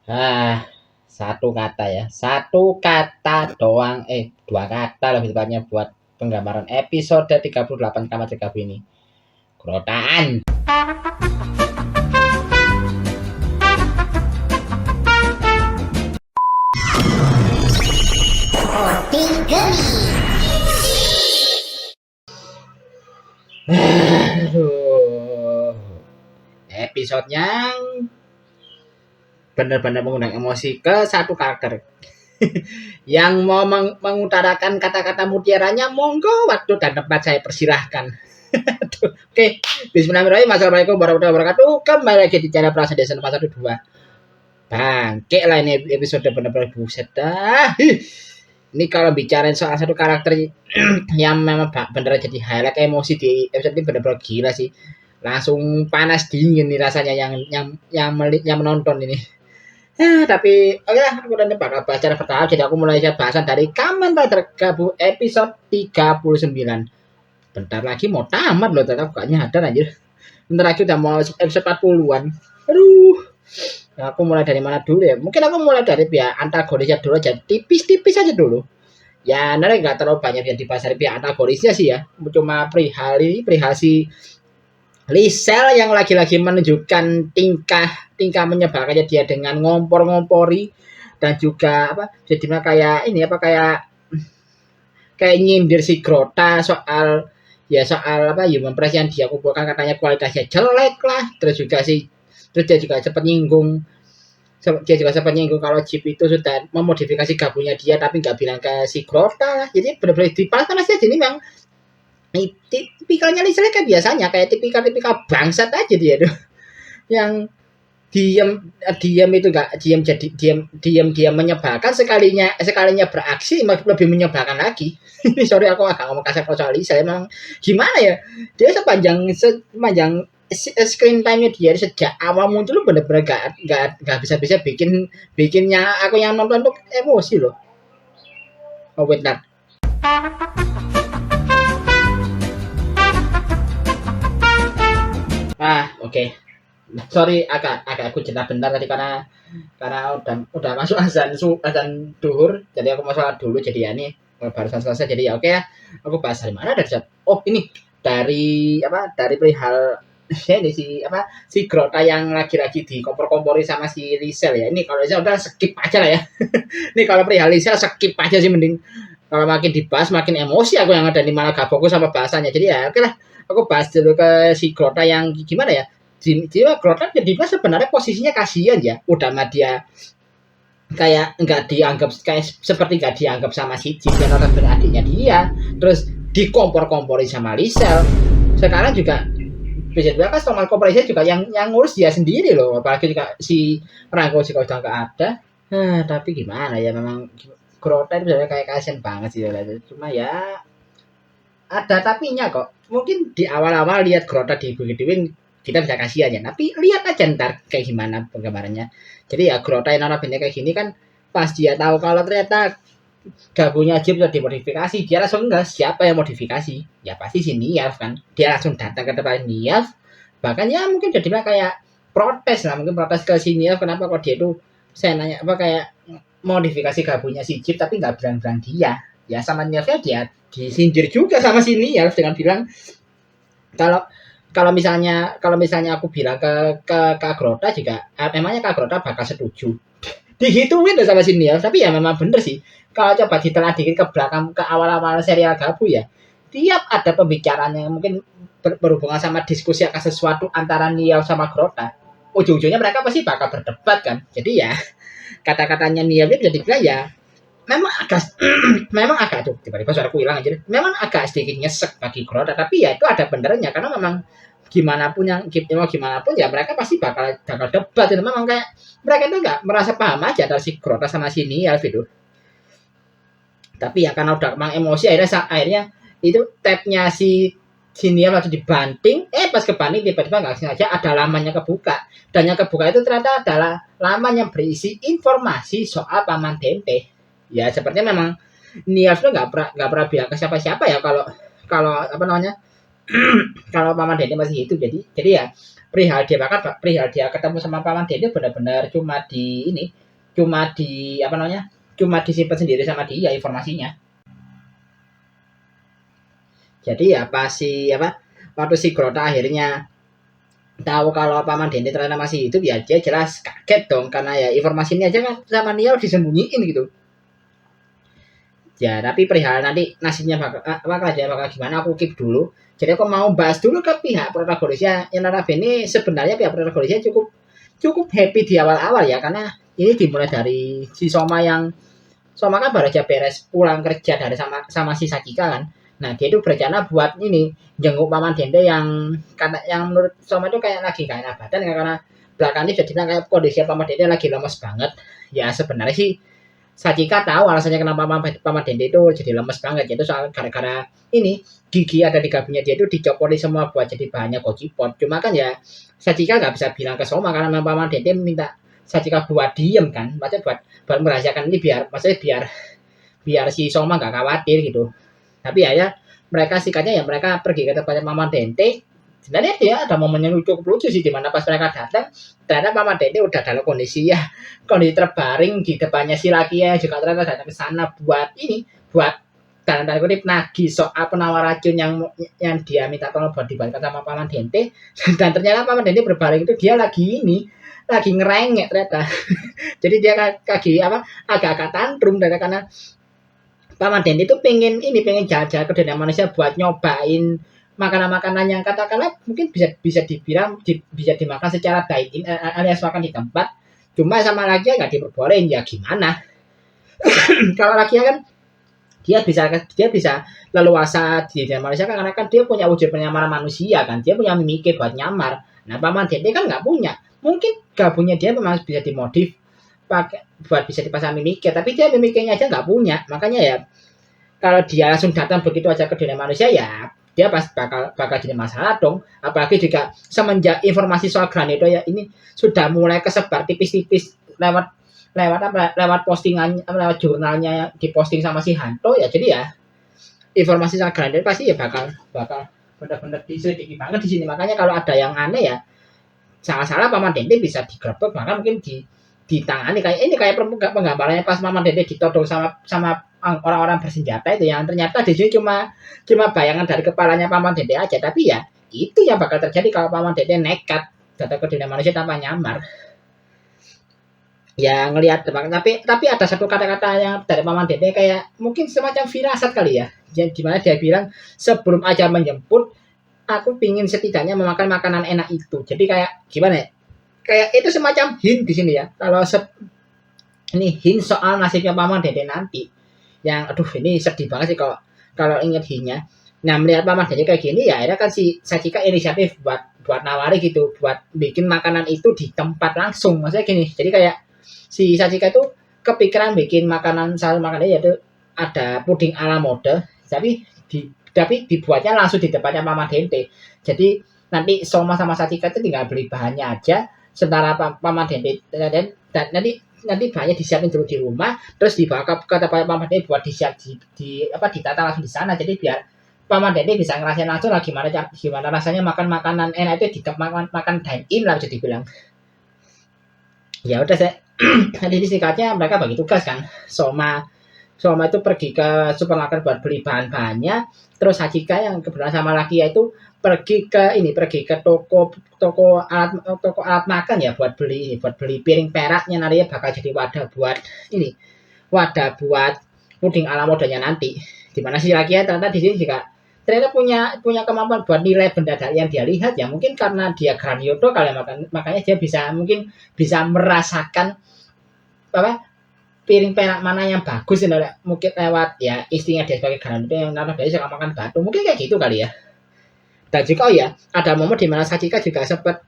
Ah, satu kata ya. Satu kata doang, dua kata lebih tepatnya buat penggambaran episode 38 Kamar Cekabu ini. Kerotaan. Aduh. Episode yang benar-benar mengundang emosi ke satu karakter. Yang mau mengutarakan kata-kata mutiaranya, monggo waktu dan tempat saya persilahkan. Oke, bismillahirrahmanirrahim. Assalamualaikum warahmatullahi wabarakatuh. Kembali lagi di channel Prasaja Desa 412. Bangke lah ini episode benar-benar buset dah. Ini kalau bicarain soal satu karakter yang memang bener jadi highlight emosi di episode ini benar-benar gila sih. Langsung panas dingin nih rasanya yang menonton ini. Tapi oke lah, aku udah bakal baca pertama, jadi aku mulai bahasan dari Kamen Rider Gabu episode 39. Bentar lagi mau tamat loh, ternyata aku gak nyadar anjir. Bentar lagi udah mau episode 40-an. Aduh. Nah, aku mulai dari mana dulu ya? Mungkin aku mulai dari pihak antagonisnya dulu aja, tipis-tipis aja dulu. Ya, nanti nggak terlalu banyak yang dibahas dari pihak antagonisnya sih ya. Cuma perihal si Lisel yang lagi-lagi menunjukkan tingkah menyebalkannya dia dengan ngompor-ngompori dan juga apa jadinya kayak ini apa kayak nyindir si Grota soal apa human press yang dia kumpulkan katanya kualitasnya jelek lah, terus dia juga sempat nyinggung kalau Jeep itu sudah memodifikasi gabungnya dia tapi nggak bilang ke si Grota lah. Jadi benar-benar dipanas aja jadi memang tipikalnya Lisel kayak biasanya kayak tipikal bangsat aja dia tuh yang diam itu enggak diam menyebalkan, sekalinya beraksi lebih menyebalkan lagi. Ini sorry aku agak ngomong kasar soal Lisel, emang gimana ya, dia sepanjang screen time-nya dia sejak awal muncul bener-bener gak bisa bikinnya aku yang nonton tuh emosi loh. Oh wait that. Oke. Sorry agak aku cerita bentar tadi karena udah masuk azan duhur, jadi aku mau sholat dulu, jadi ya ini barusan selesai, jadi ya oke ya. Aku bahas dari mana dari ini dari perihal ini si Grota yang lagi-lagi dikompor-kompori sama si Lisel ya. Ini kalau Lisel udah skip aja lah ya. Ini kalau perihal Lisel skip aja sih, mending kalau makin dibahas makin emosi aku yang ada, di malah gak fokus sama bahasanya. Jadi ya oke lah, aku bahas dulu ke si Grota yang gimana ya. Dia Grota jadi sebenarnya posisinya kasihan ya. Udah mah dia kayak nggak dianggap, kayak seperti nggak dianggap sama si Jin dan orang adiknya dia, terus dikompor-kompori sama Lisel. Sekarang juga bisa juga kan Stomal Corporation juga yang ngurus dia sendiri loh, apalagi juga si Rango juga udah nggak ada. Tapi gimana ya, memang Grota itu sebenarnya kayak kasihan banget sih. Cuma ya ada tapinya kok. Mungkin di awal-awal lihat Grota dibegituin kita bisa kasihan ya, tapi lihat aja ntar kayak gimana penggambarannya. Jadi ya Grota yang notabene kayak gini kan, pas dia tahu kalau ternyata gabungnya Jeep sudah dimodifikasi, dia langsung enggak, siapa yang modifikasi? Ya pasti si Niaf kan. Dia langsung datang ke tempat Niaf, bahkan ya mungkin jadinya kayak protes lah, mungkin protes ke si Niaf, kenapa kok dia itu, saya nanya apa kayak modifikasi gabungnya si Jeep tapi nggak bilang-bilang dia. Ya sama Niafnya dia disindir juga sama si Niaf dengan bilang kalau misalnya aku bilang ke Kak Grota juga, emangnya Kak Grota bakal setuju? Digituin tuh sama si Niaf. Tapi ya memang bener sih, kalau coba ditelah dikit ke belakang, ke awal-awal serial Gabu ya, tiap ada pembicaraan yang mungkin berhubungan sama diskusi akan sesuatu antara Niaf sama Grota, ujung-ujungnya mereka pasti bakal berdebat kan. Jadi ya kata-katanya Niaf itu jadi bilang ya memang agak tuh tiba-tiba suaraku hilang aja. Memang agak sedikit nyesek bagi Grota, tapi ya itu ada benernya karena memang gimana pun ya mereka pasti bakal debat itu. Memang kayak mereka itu nggak merasa paham aja dari si Grota sama si Nialf itu. Tapi ya karena udah memang emosi, akhirnya itu tabnya si Nialf waktu dibanting, pas kebanting tiba-tiba nggak sengaja ada lamannya kebuka, dan yang kebuka itu ternyata adalah laman yang berisi informasi soal Paman Tempe. Ya sepertinya memang Nialf itu nggak pernah bilang ke siapa-siapa ya kalau apa namanya kalau Paman Dente masih hidup. Jadi ya perihal dia ketemu sama paman Dede benar-benar cuma di apa namanya, cuma disimpan sendiri sama dia informasinya. Jadi apa sih apa waktu si Grota akhirnya tahu kalau paman Dede ternyata masih hidup, ya dia jelas kaget dong, karena ya informasinya aja kan sama Niau disembunyiin gitu. Ya tapi perihal nanti nasibnya bakal gimana, aku keep dulu. Jadi aku mau bahas dulu ke pihak protagonisnya, yang notabene sebenarnya pihak protagonisnya cukup cukup happy di awal-awal ya, karena ini dimulai dari si Soma kan baru aja beres pulang kerja dari sama si Sakika kan. Nah dia itu berencana buat ini jenguk paman Dende yang menurut Soma itu kayak lagi gak enak badan, karena belakangnya jadi kayak kondisi paman Dende lagi lemes banget. Ya sebenarnya sih Sakika tahu alasannya kenapa paman Dende itu jadi lemes banget, yaitu soal gara-gara ini gigi ada di gabungnya dia itu dicopori semua buat jadi bahannya gojipot. Cuma kan ya Sakika nggak bisa bilang ke Soma karena paman Dende minta Sakika buat diem kan, maksudnya buat merahasiakan ini biar si Soma nggak khawatir gitu. Tapi ya mereka sikatnya ya mereka pergi ke tempatnya Mama Dente. Sebenarnya dia ada momen yang cukup lucu sih, dimana pas mereka datang ternyata Mama Dente udah dalam kondisi terbaring di depannya si laki ya, juga ternyata datang ke sana buat dalam tanda kutip nagih soal penawar racun yang dia minta tolong buat dibalikkan sama Paman Dente. Dan ternyata Paman Dente berbaring itu dia lagi ngerengek ternyata. Jadi dia agak-agak tantrum karena Paman Dente itu pengen jalan-jalan ke dunia manusia buat nyobain makanan-makanan yang katakanlah mungkin bisa dibilang bisa dimakan secara dine-in alias makan di tempat. Cuma sama laki nggak diperbolehin, ya gimana? Kalau laki kan dia bisa leluasa di dunia manusia kan, karena kan dia punya wujud penyamar manusia kan, dia punya mimik buat nyamar. Nah Paman Dente kan nggak punya, mungkin gabungnya dia memang bisa dimodif pakai buat bisa dipasang mimiknya, tapi dia mimiknya aja nggak punya. Makanya ya kalau dia langsung datang begitu aja ke dunia manusia, ya dia pasti bakal jadi masalah dong. Apalagi juga semenjak informasi soal Granito ya ini sudah mulai kesebar tipis-tipis lewat postingan, lewat jurnalnya yang diposting sama si Hanto ya. Jadi ya informasi soal Granito pasti ya bakal benar-benar diselidiki banget di sini. Makanya kalau ada yang aneh ya salah-salah Paman Dente bisa digerebek, maka mungkin ditangani kayak penggambarannya pas Paman Dente ditodong sama orang-orang bersenjata itu, yang ternyata di sini cuma bayangan dari kepalanya Paman Dente aja. Tapi ya itu yang bakal terjadi kalau Paman Dente nekat datang ke dunia manusia tanpa nyamar. Ya ngelihat, tapi ada satu kata-kata yang dari Paman Dente kayak mungkin semacam firasat kali ya, dimana dia bilang sebelum aja menjemput aku pingin setidaknya memakan makanan enak itu. Jadi kayak gimana ya? Kayak itu semacam hint di sini ya. Kalau ini hint soal nasibnya Paman Dede nanti. Yang aduh ini sedih banget sih kalau inget hintnya. Nah melihat Paman Dede kayak gini ya, akhirnya kan si Sakika inisiatif buat nawari gitu, buat bikin makanan itu di tempat langsung. Maksudnya gini, jadi kayak si Sakika itu kepikiran bikin salah makanannya yaitu ada puding ala mode, tapi dibuatnya langsung di depannya Paman Dente. Jadi nanti Soma sama Sakika itu tinggal beli bahannya aja, sementara Paman Dente dan nanti bahannya disiapin dulu di rumah, terus dibawa ke tempat Paman Dente buat ditata langsung di sana. Jadi biar Paman Dente bisa ngerasain langsung lah gimana rasanya makan makanan enak itu di makan dine in lah bisa dibilang. Ya udah saya nanti singkatnya mereka bagi tugas kan. Soma itu pergi ke supermarket buat beli bahan-bahannya, terus Hachika yang kebetulan sama laki itu pergi ke toko alat makan ya buat beli piring peraknya, nantinya bakal jadi wadah buat puding ala modanya nanti. Dimana si laki ternyata di sini juga ternyata punya kemampuan buat nilai benda yang dia lihat ya, mungkin karena dia Granioto kali makanya dia mungkin bisa merasakan piring perak mana yang bagus, mungkin lewat ya istrinya dia sebagai Granioto yang biasa suka makan batu, mungkin kayak gitu kali ya. Dan juga ada momen di mana Sakika juga sempat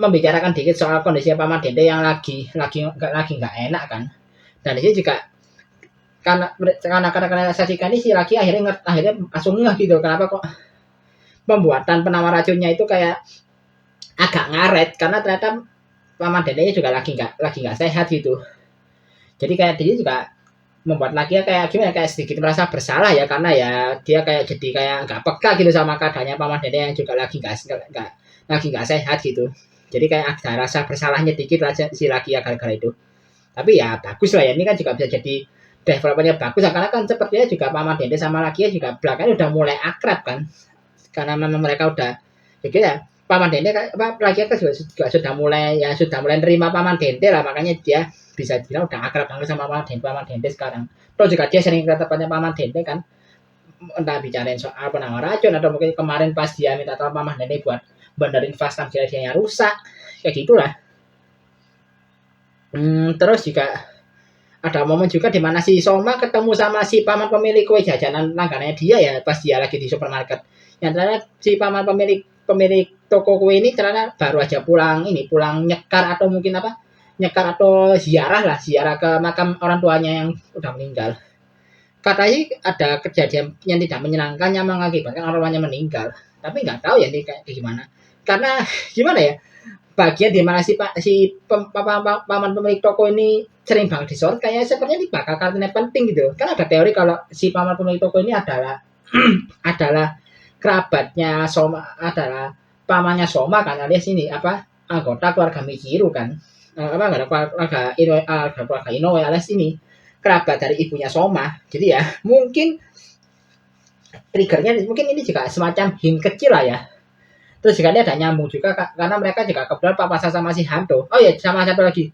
membicarakan dikit soal kondisi Paman Dente yang lagi nggak enak kan. Dan di sini juga karena Sakika ini si laki akhirnya langsung ngeh gitu, kenapa kok pembuatan penawar racunnya itu kayak agak ngaret, karena ternyata Paman Dente juga lagi nggak sehat gitu. Jadi kayak dia juga membuat lakinya kayak gimana, kayak sedikit merasa bersalah ya, karena ya dia kayak jadi kayak nggak peka gitu sama keadaannya paman dede yang juga lagi nggak sehat gitu. Jadi kayak ada rasa bersalahnya dikit lah si laki ya gara-gara itu. Tapi ya bagus lah ya, ini kan juga bisa jadi developernya bagus lah, karena kan sepertinya juga paman dede sama lakinya juga belakangan udah mulai akrab kan, karena memang mereka udah jadi ya paman dede apa laki kan juga sudah mulai ya sudah mulai nerima paman dede lah, makanya dia bisa bilang udah akrab banget sama paman dede sekarang. Terus juga dia sering ke tempatnya paman dede kan, entah bicarain soal penawar racun atau mungkin kemarin pas dia minta tolong paman dede buat benerin vas tamsil dia yang rusak kayak gitulah. Terus juga ada momen juga di mana si Soma ketemu sama si paman pemilik kue jajanan langganannya dia ya pas dia lagi di supermarket. Yang ternyata si paman pemilik toko kue ini ternyata baru aja pulang nyekar atau mungkin apa nyekar atau ziarah ke makam orang tuanya yang udah meninggal. Katanya ada kejadian yang tidak menyenangkan yang mengakibatkan orang tuanya meninggal. Tapi nggak tahu ya ini kayak gimana. Karena gimana ya, bagian di mana paman pemilik toko ini sering banget disorot, kayaknya sepertinya ini bakal kartunya penting gitu. Kan ada teori kalau si paman pemilik toko ini adalah adalah kerabatnya Soma, adalah pamannya Soma kan, alias ini apa anggota keluarga Michiru kan, apa nggak ada keluarga Inoue alias ini kerabat dari ibunya Soma. Jadi ya mungkin triggernya mungkin ini juga semacam hint kecil lah ya. Terus juga ini ada nyambung juga karena mereka juga kebetulan papasan sama si Hanto. Oh ya, sama satu lagi.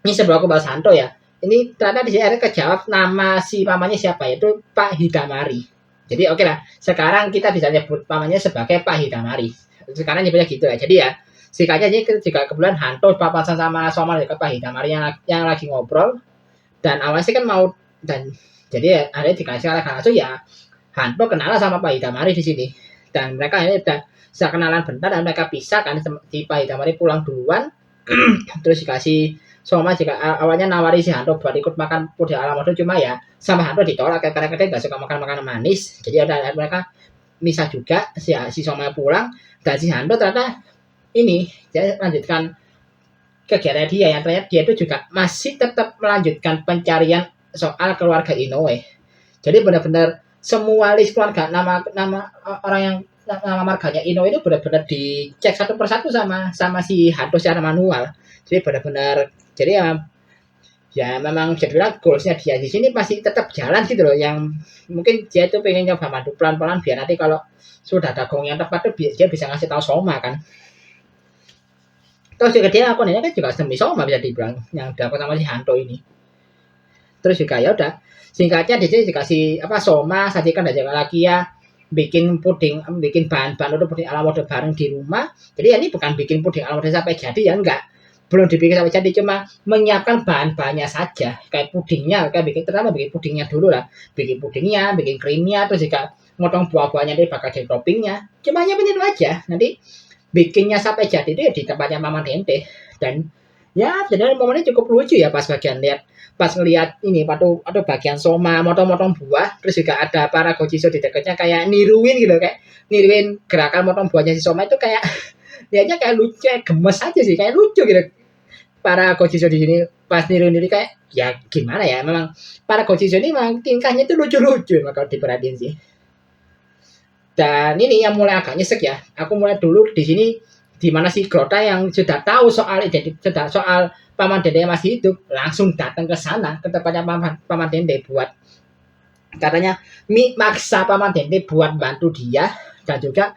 Ini sebelum aku bahas Hanto ya. Ini ternyata di sini ada kejawab nama si pamannya siapa, yaitu Pak Hidamari. Jadi oke lah, sekarang kita bisa nyebut pamannya sebagai Pak Hidamari. Sekarang nyebutnya gitu ya. Jadi ya, singkatnya ini juga kebetulan Hanto papasan sama Soma ke Pak Hidamari yang lagi ngobrol. Dan awalnya sih kan mau dan jadi ya, ada dikasih alasan langsung ya Hanto kenalan sama Pak Hidamari di sini. Dan mereka ini udah bisa kenalan bentar dan mereka pisah kan, si Pak Hidamari pulang duluan. Terus dikasih Soma juga awalnya nawari si Hanto buat ikut makan puding ala modul, cuma ya sama Hanto ditolak karena dia nggak suka makan makanan manis. Jadi ada mereka misah juga, si Soma pulang dan si Hanto ternyata ini dia lanjutkan kegiatan dia yang ternyata dia itu juga masih tetap melanjutkan pencarian soal keluarga Inoue. Jadi benar-benar semua list keluarga nama orang yang nama marganya Inoue itu benar-benar dicek satu persatu sama si Hanto secara manual. Jadi benar-benar jadi ya memang jadilah goalsnya dia di sini pasti tetap jalan gitu loh, yang mungkin dia itu pengen nyoba mandu pelan-pelan biar nanti kalau sudah ada gong yang tepat tuh dia bisa ngasih tahu Soma kan. Terus juga dia akunnya kan juga semi Soma bisa dibilang yang dilakukan sama si Hanto ini. Terus juga ya udah singkatnya di sini dikasih apa Soma sajikan dan jaga lagi ya bikin bahan-bahan untuk puding ala mode bareng di rumah. Jadi ya ini bukan bikin puding ala mode sampai jadi ya, enggak, belum dibikin sampai jadi, cuma menyiapkan bahan-bahannya saja kayak pudingnya, kayak bikin pudingnya dulu lah, bikin pudingnya, bikin krimnya, terus juga motong buah-buahnya dia bakal jadi toppingnya, cuma nyiapin itu aja. Nanti bikinnya sampai jadi itu ya di tempatnya Mama Dente. Dan ya sebenarnya momennya cukup lucu ya pas ngelihat ini atau bagian Soma motong-motong buah, terus juga ada para Gojiso di dekatnya kayak niruin gerakan motong buahnya si Soma itu kayak lihatnya kayak lucu, kayak gemes aja sih, kayak lucu gitu. Para Gojiso di sini pas niru kayak ya gimana ya, memang para Gojiso ini memang tingkahnya itu lucu-lucu kalau diperhatiin sih. Dan ini yang mulai agak nyesek ya. Aku mulai dulu di sini di mana si Grota yang sudah tahu soal Paman Dende yang masih hidup langsung datang ke sana ke tempatnya Paman Dende buat katanya maksa Paman Dende buat bantu dia dan juga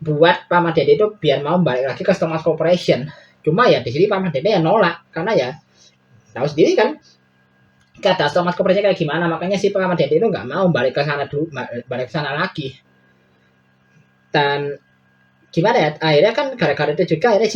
buat Paman Dende itu biar mau balik lagi ke Thomas Corporation. Cuma ya di sini Paman Dende yang nolak karena ya tahu sendiri kan kata Thomas Corporation kayak gimana, makanya si Paman Dende itu nggak mau balik ke sana lagi. Dan gimana ya, akhirnya kan gara-gara itu juga akhirnya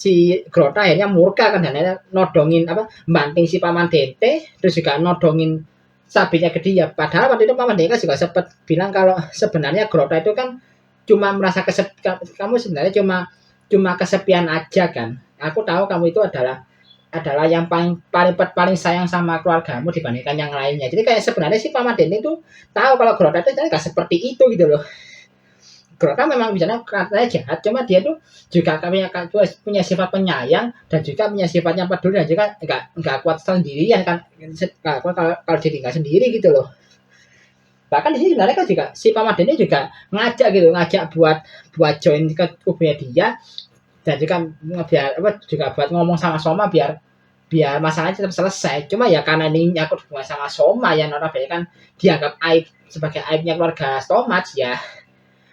si Grota akhirnya murka kan, dan akhirnya nodongin banting si Paman Dente, terus juga nodongin sabitnya ke dia. Padahal waktu itu Paman Dente juga sempat bilang kalau sebenarnya Grota itu kan cuma merasa kamu sebenarnya cuma kesepian aja kan. Aku tahu kamu itu adalah yang paling sayang sama keluargamu dibandingkan yang lainnya. Jadi kayak sebenarnya si Paman Dente itu tahu kalau Grota itu nggak seperti itu gitu loh. Grota memang biasanya katanya jahat, cuma dia tuh juga punya sifat penyayang dan juga punya sifatnya peduli dan juga nggak kuat sendirian kan, nggak kuat kalau ditinggal sendiri gitu loh. Bahkan di sini sebenarnya kan juga si Paman Dene juga ngajak buat buat join ke kubunya dia, dan juga biar apa juga buat ngomong sama Soma biar biar masalahnya tetap selesai. Cuma ya karena ini nyangkut hubungan sama Soma yang notabene kan dianggap aib sebagai aibnya keluarga Stomach, ya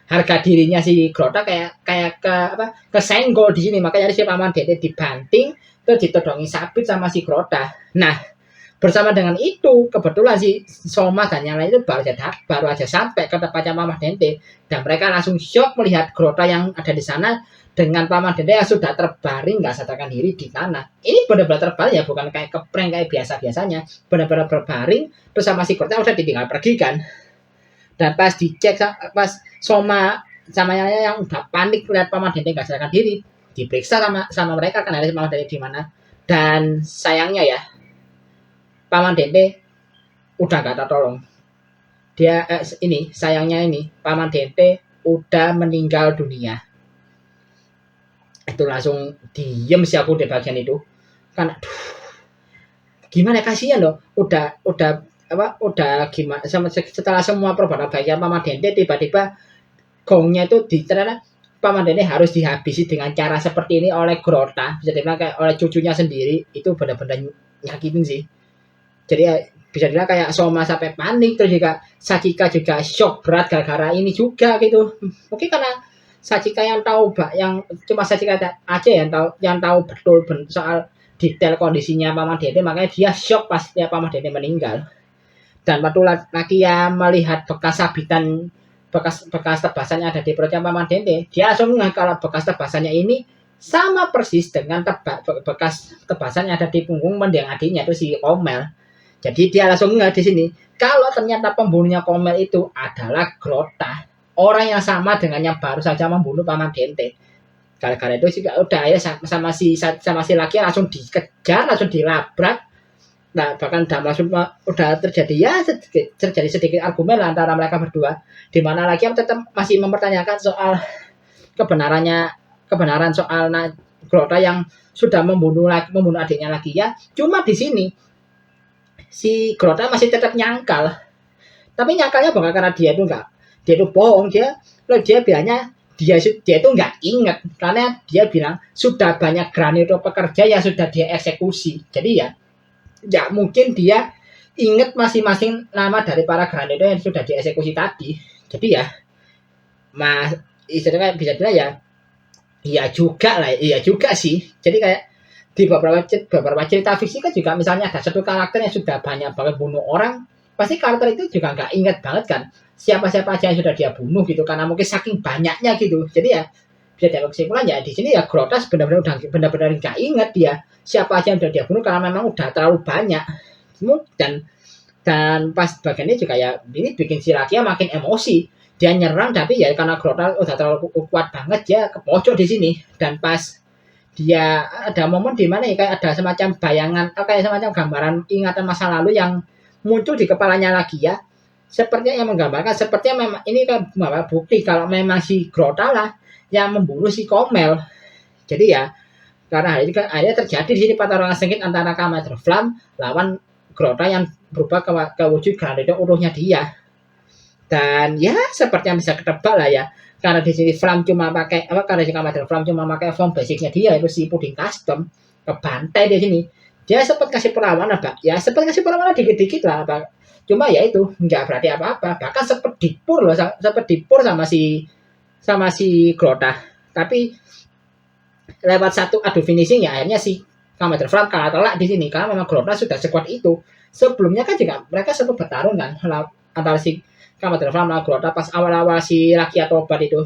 harga dirinya si Grota kayak kayak ke apa kesenggol di sini, makanya si Paman Dene dibanting terus ditodongi sabit sama si Grota. Nah, bersama dengan itu kebetulan si Soma dan yang lain itu baru aja sampai ke tempatnya Paman Dente, dan mereka langsung shock melihat Grota yang ada di sana dengan Paman Dente yang sudah terbaring nggak sadarkan diri di tanah. Ini benar-benar terbaring ya, bukan kayak keprank kayak biasanya, benar-benar berbaring terus sama si Grota udah ditinggal pergi kan. Dan pas dicek, pas Soma sama yang udah panik lihat Paman Dente nggak sadarkan diri, diperiksa sama mereka kan, ada Paman Dente di mana. Dan sayangnya ya, Paman Dente udah gak tertolong. Dia ini sayangnya ini Paman Dente udah meninggal dunia. Itu langsung diem sih aku di bagian itu. Kan aduh, gimana, kasihan loh. Udah gimana setelah semua perbuatan baiknya Paman Dente, tiba-tiba gongnya itu ternyata Paman Dente harus dihabisi dengan cara seperti ini oleh Grota. Bisa dibilang kayak oleh cucunya sendiri. Itu benar-benar nyakitin sih. Jadi ya, bisa dibilang kayak Soma sampai panik, terus juga Sachika juga shock berat gara-gara ini juga gitu. Mungkin karena Sachika yang tahu yang cuma Sachika aja yang tahu betul soal detail kondisinya Paman Dente, makanya dia shock pas dia Paman Dente meninggal. Dan waktu lagi ya melihat bekas sabitan, bekas tebasannya ada di perutnya Paman Dente, dia langsung kalau bekas tebasannya ini sama persis dengan bekas tebasan yang ada di punggung mendiang adiknya itu si Komel. Jadi dia langsung nggak di sini kalau ternyata pembunuhnya Komel itu adalah Grota, orang yang sama dengan yang baru saja membunuh Paman Dente. Gara-gara itu juga udah ya sama si laki langsung dikejar, langsung dilabrak. Nah, bahkan udah terjadi sedikit argumen lah antara mereka berdua, di mana laki tetap masih mempertanyakan soal kebenaran soal Grota yang sudah membunuh adiknya lagi ya. Cuma di sini si Grota masih tetap nyangkal. Tapi nyangkalnya bukan karena dia itu bohong, dia bilangnya dia itu nggak ingat, karena dia bilang sudah banyak granito pekerja yang sudah dia eksekusi. Jadi ya mungkin dia ingat masing-masing nama dari para granito yang sudah dieksekusi tadi. Jadi ya istilahnya bisa bilang ya iya juga sih. Jadi kayak di beberapa cerita fiksi kan juga misalnya ada satu karakter yang sudah banyak banget bunuh orang, pasti karakter itu juga nggak ingat banget kan siapa-siapa aja yang sudah dia bunuh gitu, karena mungkin saking banyaknya gitu. Jadi ya bisa diambil kesimpulan ya di sini ya Grota benar-benar nggak ingat dia siapa aja yang sudah dia bunuh, karena memang udah terlalu banyak. Dan pas bagian ini juga ya ini bikin si Rakia makin emosi, dia nyerang tapi ya karena Grota udah terlalu kuat banget ya ke pojok di sini. Dan pas dia ada momen di mana ya kayak ada semacam bayangan atau kayak semacam gambaran ingatan masa lalu yang muncul di kepalanya lagi ya, sepertinya yang menggambarkan sepertinya memang ini kan bukti kalau memang si Grota lah yang membunuh si Komel. Jadi ya karena hal ini kan akhirnya terjadi di sini pertarungan sengit antara Commander Flam lawan Grota yang berubah ke wujud granito utuhnya dia. Dan ya seperti yang bisa ketebak lah ya, karena di sini Flam cuma pakai karena di Commander Flam cuma pakai form basicnya dia itu si puding custom, kebantai di sini. Dia sempat kasih perlawanan dikit-dikit lah, cuma ya itu nggak berarti apa-apa. Bahkan sempat dipur sama si Grota, tapi lewat satu adu finishing ya akhirnya si Commander Flam kalah telak di sini, karena memang Grota sudah sekuat itu. Sebelumnya kan juga mereka sempat bertarung kan antara si Commander Flam lawan Grota pas awal-awal si Rakia tobat itu.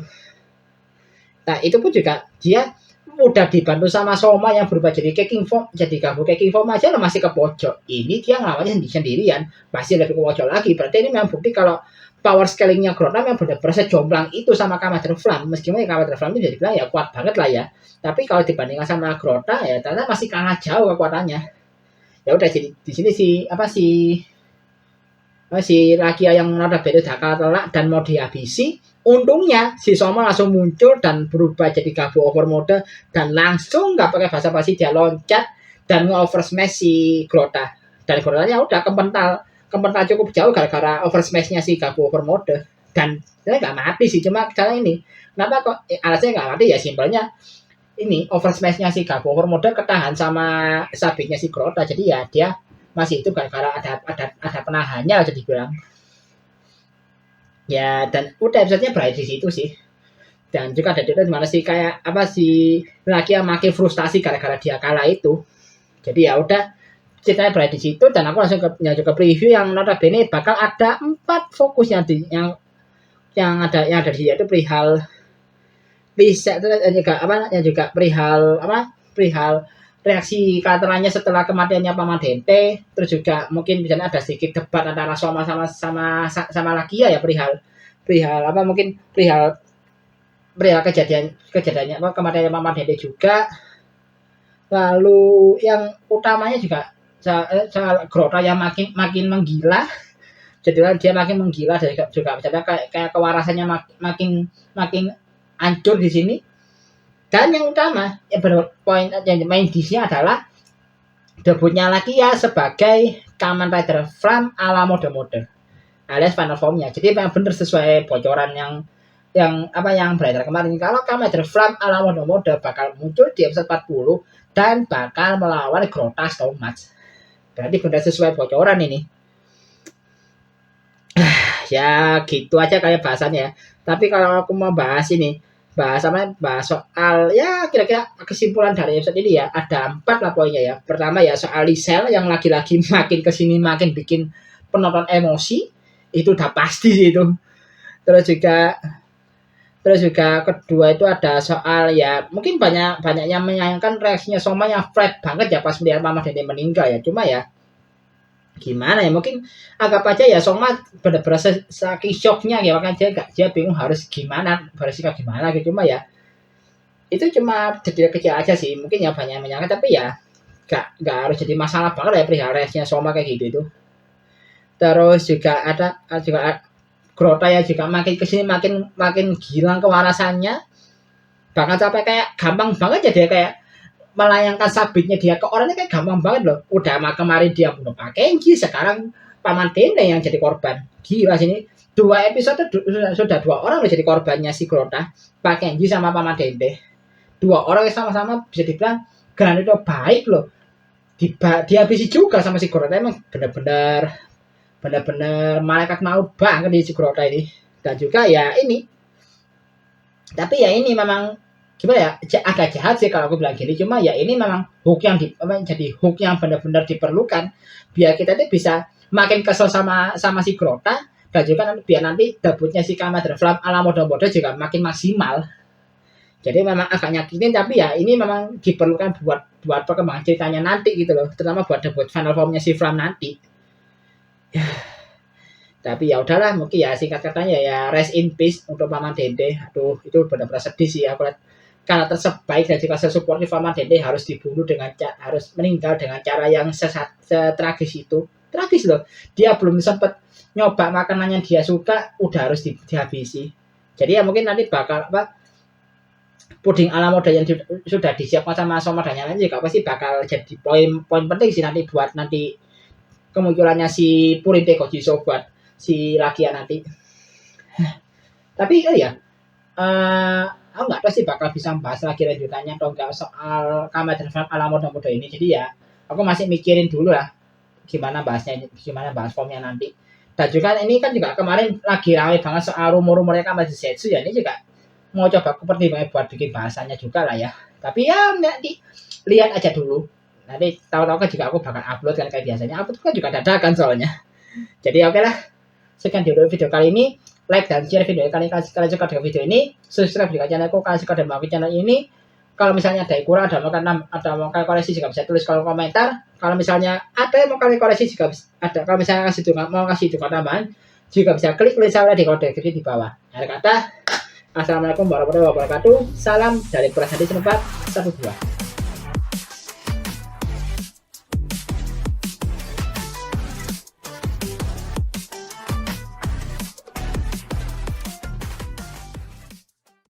Nah itu pun juga dia udah dibantu sama Soma yang berubah jadi Keking Form, jadi gabung Keking Form aja lo masih ke pojok. Ini dia ngelawannya sendirian, pasti lebih ke pojok lagi. Berarti ini memang bukti kalau power scalingnya Grota memang benar-benar sejomplang itu sama Commander Flam. Meskipun ya Commander Flam itu jadi bilang ya kuat banget lah ya, tapi kalau dibandingkan sama Grota ya ternyata masih kalah jauh kekuatannya. Ya udah jadi di sini si Rakia yang notabene udah kalah telak dan mau dihabisi, untungnya si Soma langsung muncul dan berubah jadi Gabu overmode dan langsung nggak pakai basa-basi dia loncat dan nge-over smash si Grota. Dan Grotanya udah kepental cukup jauh gara-gara over smash-nya si Gabu overmode. Dan saya nggak mati sih, cuma cara ini kenapa kok alasannya nggak mati ya simpelnya ini over smash-nya si Gabu overmode ketahan sama sabitnya si Grota, jadi ya dia masih itu gara-gara ada penahannya jadi bilang ya. Dan udah episode-nya berakhir di situ sih. Dan juga ada di mana sih kayak apa sih lagi yang makin frustasi gara-gara dia kalah itu. Jadi ya udah ceritanya berakhir di situ dan aku langsung ke preview yang notabene bakal ada 4 fokus yang ada di situ perihal bisa juga perihal reaksi karakternya setelah kematiannya Paman Dente, terus juga mungkin misalnya ada sedikit debat antara Soma sama Lakia ya perihal kejadiannya kematian Paman Dente juga. Lalu yang utamanya juga soal Grota yang makin menggila. Jadi dia makin menggila dan juga misalnya kayak kewarasannya makin hancur di sini. Dan yang utama yang berpoin yang main di sini adalah debutnya Lakia sebagai Kamen Rider Flam ala mode alias final formnya. Jadi memang benar sesuai bocoran yang beredar kemarin, kalau Kamen Rider Flam ala mode bakal muncul di episode 40 dan bakal melawan Grota Stone Match. Berarti benar sesuai bocoran ini. Ya gitu aja kayak bahasannya. Tapi kalau aku mau bahas soal ya kira-kira kesimpulan dari episode ini ya ada 4 lah poinnya ya. Pertama ya soal Lisel yang lagi-lagi makin kesini makin bikin penonton emosi, itu udah pasti sih itu. Terus juga kedua itu ada soal ya mungkin banyak yang menyayangkan reaksinya Soma yang flat banget ya pas melihat Mama Dede meninggal ya. Cuma ya gimana ya, mungkin anggap aja ya Soma bener-bener saking shocknya ya, makanya dia bingung harus bersikap gimana gitu. Cuma ya itu cuma detail kecil aja sih, mungkin ya banyak yang menyangka, tapi ya gak harus jadi masalah banget ya perihal reaksinya Soma kayak gitu itu. Terus juga ada Grota ya juga makin kesini makin gilang kewarasannya, bahkan sampai kayak gampang banget ya dia kayak melayangkan sabitnya dia ke orangnya kayak gampang banget loh. Udah kemarin dia bunuh Pak Kenji, sekarang Paman Dente yang jadi korban. Gila sini 2 episode sudah 2 orang loh jadi korbannya si Grota, Pak Kenji sama Paman Dente. 2 orang yang sama-sama bisa dibilang Granito baik loh. Dihabisi juga sama si Grota. Emang bener-bener malaikat maut banget di si Grota ini. Dan juga ya ini, tapi ya ini memang gimana ya, agak jahat sih kalau aku bilang gini. Cuma ya ini memang hook yang jadi hook yang benar-benar diperlukan biar kita tuh bisa makin kesel sama si Grota, dan juga biar nanti debutnya si Kamen Rider Flam ala mode juga makin maksimal. Jadi memang agak nyakitin, tapi ya ini memang diperlukan buat perkembangan ceritanya nanti gitu loh, terutama buat debut final formnya si Flam nanti. Ya. Tapi ya udahlah, mungkin ya singkat katanya ya rest in peace untuk Paman Dente. Aduh, itu benar-benar sedih sih aku lihat. Karena tersebaik dan juga sesupport di Paman Dente harus dibunuh harus meninggal dengan cara yang setragis itu. Tragis loh. Dia belum sempat nyoba makanan yang dia suka udah harus dihabisi. Jadi ya mungkin nanti bakal puding ala mode yang sudah disiapkan sama Soma dan lain juga pasti bakal jadi poin penting sih nanti buat nanti kemunculannya si Purite Gojiso buat si Lakia nanti. Tapi ya aku nggak tahu sih bakal bisa bahas lagi lanjutannya atau enggak soal Kamen Rider Flam ala mode ini. Jadi ya aku masih mikirin dulu lah gimana bahas formnya nanti. Dan juga ini kan juga kemarin lagi ramai banget soal rumor-rumornya Kamen Rider Zetsu ya, ini juga mau coba aku pertimbangkan buat bikin bahasanya juga lah ya. Tapi ya nanti lihat aja dulu. Nanti tahu-tahu kan juga aku bakal upload kan kayak biasanya. Upload kan juga dadakan soalnya. Jadi oke lah. Sekian dulu video kali ini. Like dan share video kalian suka dengan video ini. Subscribe juga channelku kalau suka dan mau channel ini. Kalau misalnya ada yang kurang, ada mau kalian koreksi juga bisa tulis kolom komentar. Kalau misalnya ada yang mau kalian koreksi juga ada. Kalau misalnya mau kasih dukungan tambahan juga bisa klik link saya di kode kiri di bawah. Akhir kata, assalamualaikum warahmatullahi wabarakatuh. Salam dari Pras Hadi Senempat 12.